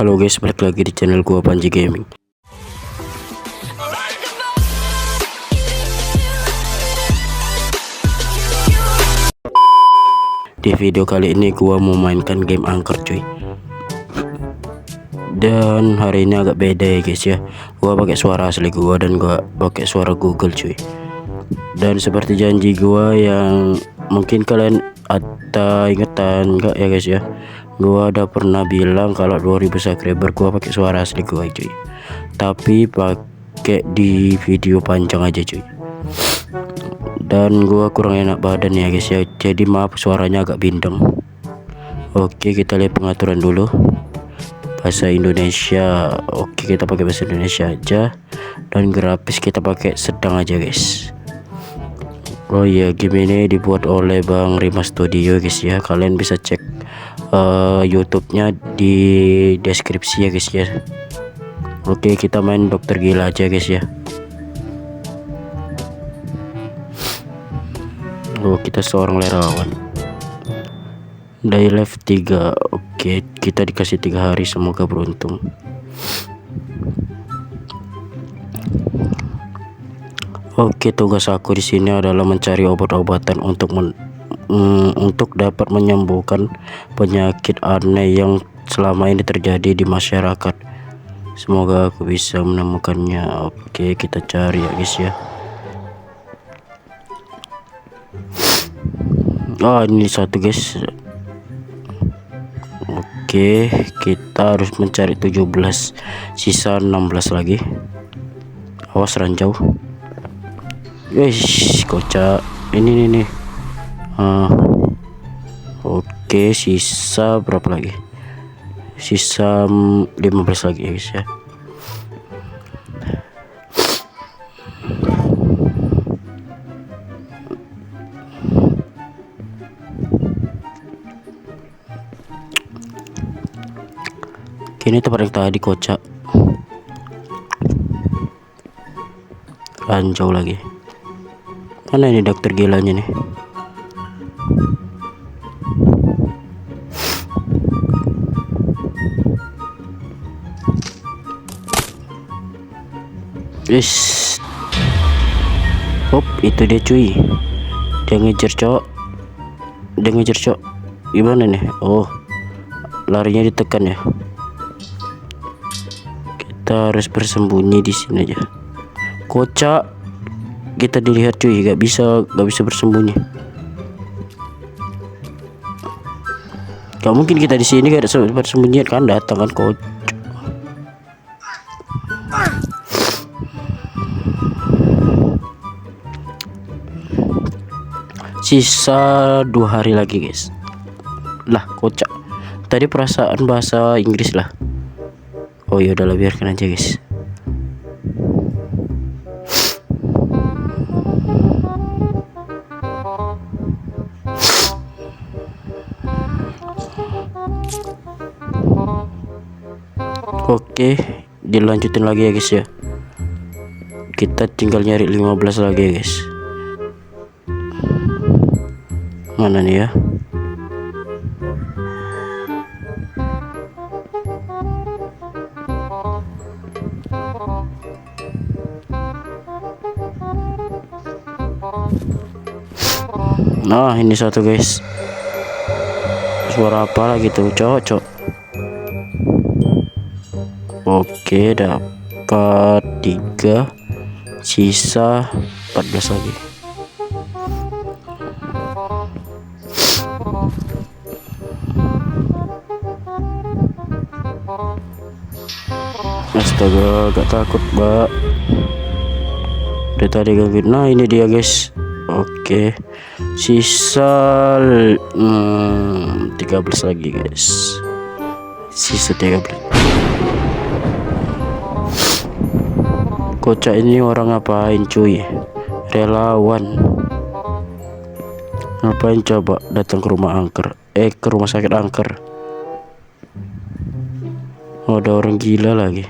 Halo guys, balik lagi di channel gua Panji Gaming. Di video kali ini gua mau mainkan game angker cuy. Dan hari ini agak beda ya guys ya. Gua pakai suara asli gua dan gua pakai suara Google cuy. Dan seperti janji gua yang mungkin kalian ada ingetan enggak ya guys ya, gua udah pernah bilang kalau 2000 subscriber gua pakai suara asli gua cuy, tapi pakai di video panjang aja cuy. Dan gua kurang enak badan ya guys ya, jadi maaf suaranya agak bindeng. Oke, kita lihat pengaturan dulu. Bahasa Indonesia, oke kita pakai bahasa Indonesia aja. Dan grafis kita pakai sedang aja guys. Oh iya, game ini dibuat oleh Bang Rima Studio guys ya. Kalian bisa cek YouTube-nya di deskripsi ya guys ya. Oke, kita main dokter gila aja guys ya. Oh, kita seorang lerawan. Day life 3. Oke, kita dikasih 3 hari, semoga beruntung. Oke, tugas aku di sini adalah mencari obat-obatan untuk dapat menyembuhkan penyakit aneh yang selama ini terjadi di masyarakat. Semoga aku bisa menemukannya. Oke, kita cari ya guys ya. Oh, ini satu guys. Oke, kita harus mencari 17, sisa 16 lagi. Awas ranjau. Wih, kocak ini nih. Oke, sisa berapa lagi? Sisa 15 lagi ya guys ya. Ini tempat yang tadi kocak. Ranjau lagi. Mana ini dokter gilanya nih? Yes. Hop, itu dia cuy. Dia ngejar cok. Gimana nih? Oh, larinya ditekan ya. Kita harus bersembunyi di sini aja. Kocak. Kita dilihat cuy, gak bisa bersembunyi. Gak mungkin kita di sini gak ada bersembunyi kan, datang kan kocak. Sisa 2 hari lagi guys. Lah kocak. Tadi perasaan bahasa Inggris lah. Oh ya udahlah, biarkan aja guys. Oke, dilanjutin lagi ya guys ya. Kita tinggal nyari 15 lagi ya guys. Mana nih ya? Nah, ini satu guys. Suara apa lagi tuh, cocok. Oke, dapat 3, sisa 14 lagi. Astaga, gak takut mbak. Dari tadi gangguin. Nah, ini dia guys. Oke, sisa 13 lagi guys. Sisa 13. Kocak ini orang ngapain cuy? Relawan. Ngapain coba datang ke rumah angker? Ke rumah sakit angker. Oh, ada orang gila lagi.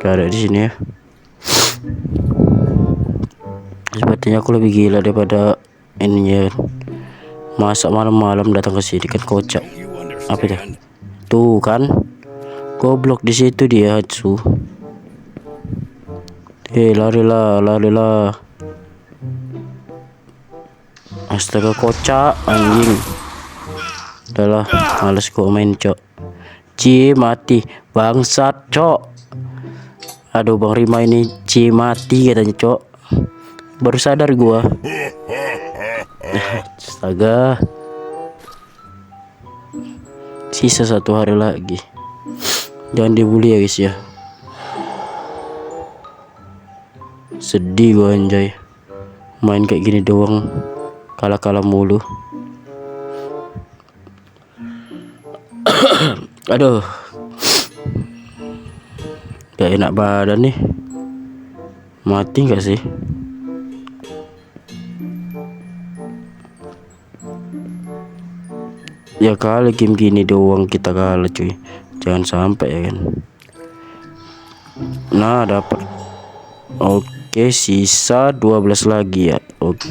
Gak ada di sini ya. Sepertinya aku lebih gila daripada ininya. Masa malam-malam datang ke sini kan kocak. Apa itu? Tuh kan, Goblok, di situ dia Hatsu. Larilah, larilah. Astaga, kocak anjing. Udahlah, males gua main, cok. Mati bangsat, cok. Aduh, Bang Rima ini mati katanya, cok. Baru sadar gua. Astaga. Sisa 1 hari lagi. Jangan dibully ya guys ya. Sedih gua anjay. Main kayak gini doang, kalah-kalah mulu. Aduh, gak enak badan nih. Mati gak sih? Ya kali game gini doang kita kalah cuy. Jangan sampai ya kan. Nah, dapat. Oke, sisa 12 lagi ya. Oke.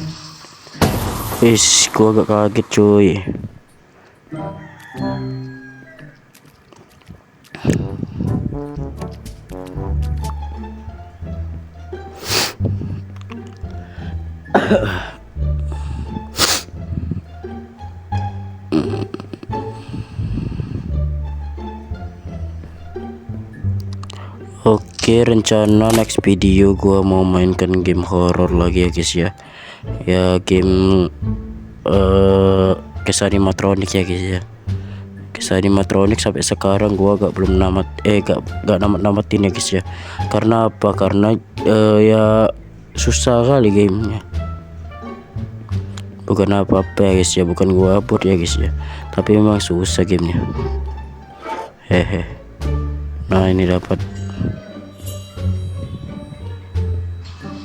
Gua agak kaget cuy. Oke, rencana next video gua mau mainkan game horror lagi ya guys ya. Ya game kisah animatronik ya guys ya. Kisah animatronik sampai sekarang gua belum gak namatin ya guys ya. Karena apa? Karena ya susah kali gamenya. Bukan apa-apa ya guys ya, bukan gua abot ya guys ya, tapi memang susah gamenya. Hehe. Nah, ini dapat.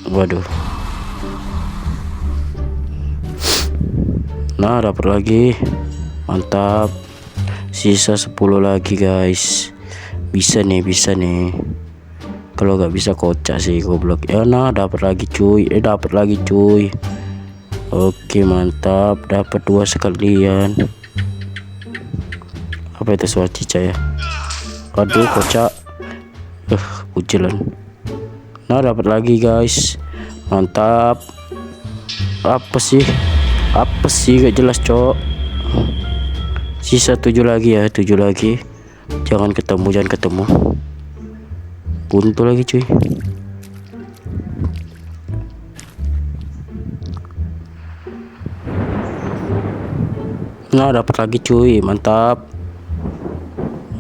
Waduh. Nah, dapat lagi. Mantap. Sisa 10 lagi guys. Bisa nih, bisa nih. Kalau nggak bisa kocak sih goblok. Ya nah, dapat lagi cuy. Dapat lagi cuy. Oke, mantap. Dapat 2 sekalian. Apa itu, suara cicak ya? Aduh, kocak. Ujilan. Nah, dapat lagi guys. Mantap. Apa sih gak jelas, cok. Sisa 7 lagi ya, 7 lagi. Jangan ketemu. Buntu lagi cuy. Nah, dapat lagi cuy. Mantap.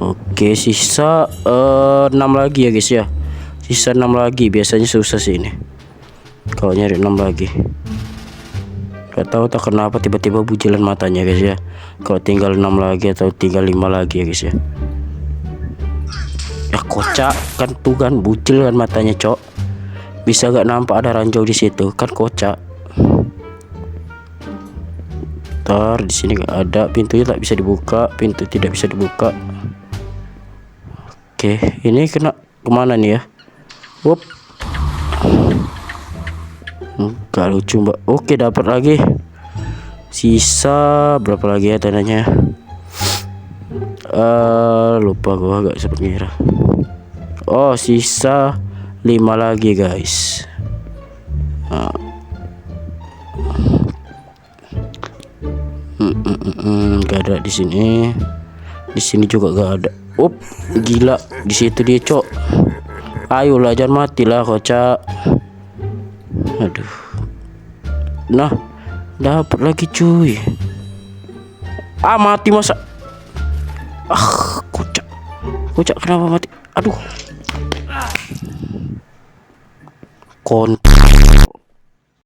Oke, sisa 6 lagi ya guys ya. Sisa 6 lagi. Biasanya susah sih ini kalau nyari 6 lagi. Gak tahu tak kenapa tiba-tiba bujilan matanya guys ya. Kalau tinggal 6 lagi atau tinggal 5 lagi ya guys ya. Ya kocak kan, tuh kan bucil kan matanya, cok. Bisa gak nampak ada ranjau di situ kan, kocak. Ntar di sini gak ada, pintunya tak bisa dibuka, pintu tidak bisa dibuka. Oke, ini kena kemana nih ya? Wup. Gak lucu mbak. Oke, dapat lagi. Sisa berapa lagi ya tandanya? Lupa gua, gak sempat ngira. Oh, sisa 5 lagi guys. Gak ada di sini. Di sini juga gak ada. Gila, di situ dia, cok. Ayolah, jangan matilah kocak. Aduh. Nah, dapat lagi cuy. Mati masa. Kocak kenapa mati? Aduh.